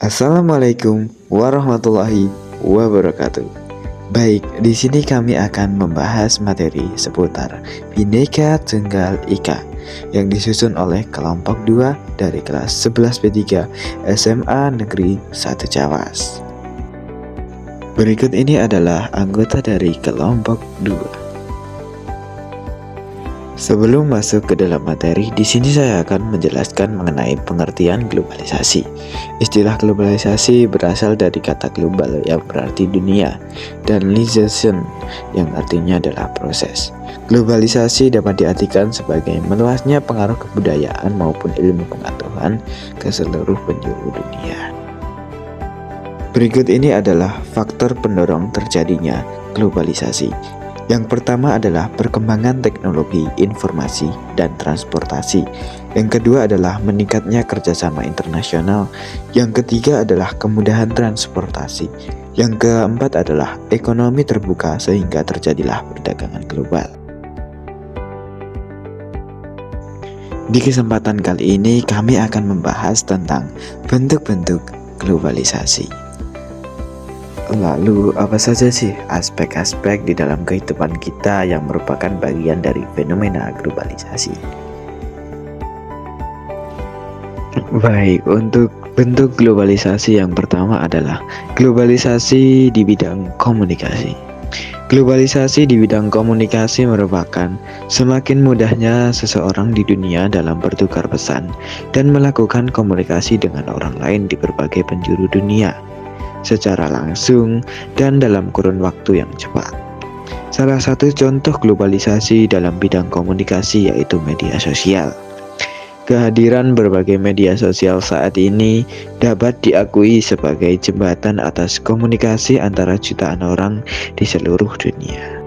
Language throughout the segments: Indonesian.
Assalamualaikum warahmatullahi wabarakatuh. Baik, di sini kami akan membahas materi seputar Bhinneka Tunggal Ika yang disusun oleh kelompok 2 dari kelas 11 B3 SMA Negeri 1 Cawas. Berikut ini adalah anggota dari kelompok 2. Sebelum masuk ke dalam materi, di sini saya akan menjelaskan mengenai pengertian globalisasi. Istilah globalisasi berasal dari kata global yang berarti dunia dan lisation yang artinya adalah proses. Globalisasi dapat diartikan sebagai meluasnya pengaruh kebudayaan maupun ilmu pengetahuan ke seluruh penjuru dunia. Berikut ini adalah faktor pendorong terjadinya globalisasi. Yang pertama adalah perkembangan teknologi, informasi, dan transportasi. Yang kedua adalah meningkatnya kerjasama internasional. Yang ketiga adalah kemudahan transportasi. Yang keempat adalah ekonomi terbuka sehingga terjadilah perdagangan global. Di kesempatan kali ini kami akan membahas tentang bentuk-bentuk globalisasi. Lalu, apa saja sih aspek-aspek di dalam kehidupan kita yang merupakan bagian dari fenomena globalisasi? Baik, untuk bentuk globalisasi yang pertama adalah globalisasi di bidang komunikasi. Globalisasi di bidang komunikasi merupakan semakin mudahnya seseorang di dunia dalam bertukar pesan dan melakukan komunikasi dengan orang lain di berbagai penjuru dunia secara langsung dan dalam kurun waktu yang cepat. Salah satu contoh globalisasi dalam bidang komunikasi yaitu media sosial. Kehadiran berbagai media sosial saat ini dapat diakui sebagai jembatan atas komunikasi antara jutaan orang di seluruh dunia.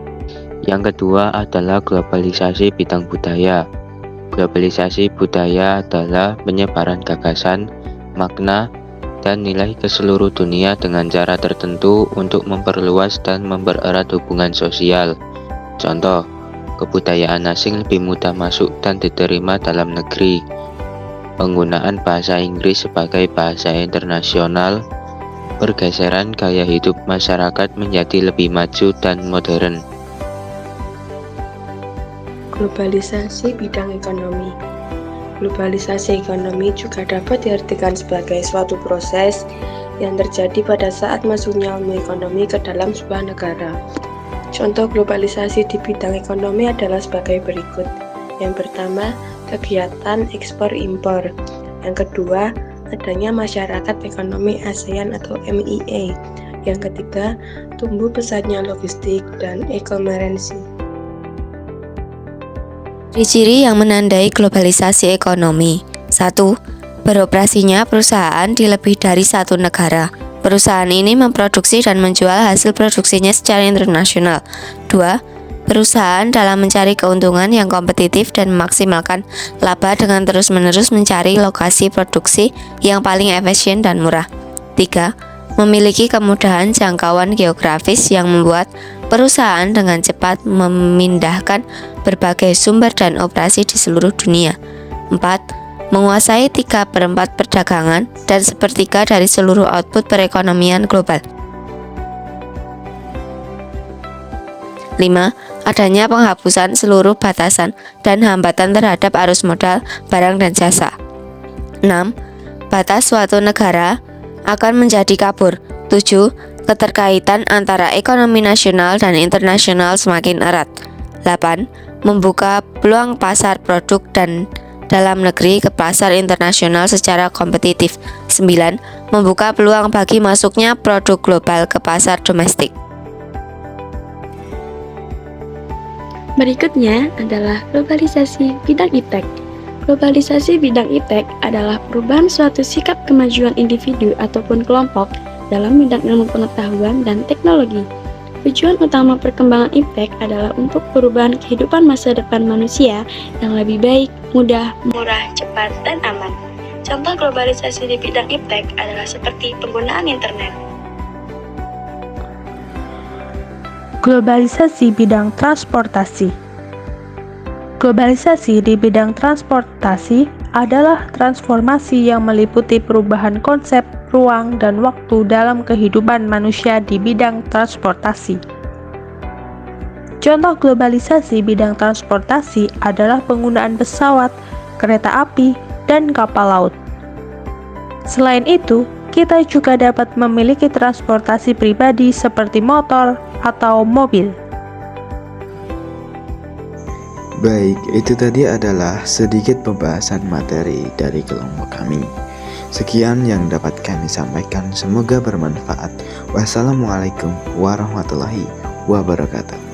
Yang kedua adalah globalisasi bidang budaya. Globalisasi budaya adalah penyebaran gagasan, makna, dan nilai ke seluruh dunia dengan cara tertentu untuk memperluas dan mempererat hubungan sosial. Contoh, kebudayaan asing lebih mudah masuk dan diterima dalam negeri. Penggunaan bahasa Inggris sebagai bahasa internasional, pergeseran gaya hidup masyarakat menjadi lebih maju dan modern. Globalisasi bidang ekonomi. Globalisasi ekonomi juga dapat diartikan sebagai suatu proses yang terjadi pada saat masuknya ilmu ekonomi ke dalam sebuah negara. Contoh globalisasi di bidang ekonomi adalah sebagai berikut. Yang pertama, kegiatan ekspor-impor. Yang kedua, adanya masyarakat ekonomi ASEAN atau MIA. Yang ketiga, tumbuh pesatnya logistik dan e-commerce. Ciri-ciri yang menandai globalisasi ekonomi. 1. Beroperasinya perusahaan di lebih dari satu negara. Perusahaan ini memproduksi dan menjual hasil produksinya secara internasional. 2. Perusahaan dalam mencari keuntungan yang kompetitif dan memaksimalkan laba dengan terus-menerus mencari lokasi produksi yang paling efisien dan murah. 3. Memiliki kemudahan jangkauan geografis yang membuat perusahaan dengan cepat memindahkan berbagai sumber dan operasi di seluruh dunia. 4. Menguasai 3/4 perdagangan dan sepertiga dari seluruh output perekonomian global. 5. Adanya penghapusan seluruh batasan dan hambatan terhadap arus modal, barang dan jasa. 6. Batas suatu negara akan menjadi kabur. 7. Keterkaitan antara ekonomi nasional dan internasional semakin erat. 8. Membuka peluang pasar produk dan dalam negeri ke pasar internasional secara kompetitif. 9. Membuka peluang bagi masuknya produk global ke pasar domestik. Berikutnya adalah globalisasi bidang iptek. Globalisasi bidang iptek adalah perubahan suatu sikap kemajuan individu ataupun kelompok dalam bidang ilmu pengetahuan dan teknologi. Tujuan utama perkembangan iptek adalah untuk perubahan kehidupan masa depan manusia yang lebih baik, mudah, murah, cepat, dan aman. Contoh globalisasi di bidang iptek adalah seperti penggunaan internet. Globalisasi bidang transportasi. Globalisasi di bidang transportasi adalah transformasi yang meliputi perubahan konsep, ruang, dan waktu dalam kehidupan manusia di bidang transportasi. Contoh globalisasi bidang transportasi adalah penggunaan pesawat, kereta api, dan kapal laut. Selain itu, kita juga dapat memiliki transportasi pribadi seperti motor atau mobil. Baik, itu tadi adalah sedikit pembahasan materi dari kelompok kami. Sekian yang dapat kami sampaikan, semoga bermanfaat. Wassalamualaikum warahmatullahi wabarakatuh.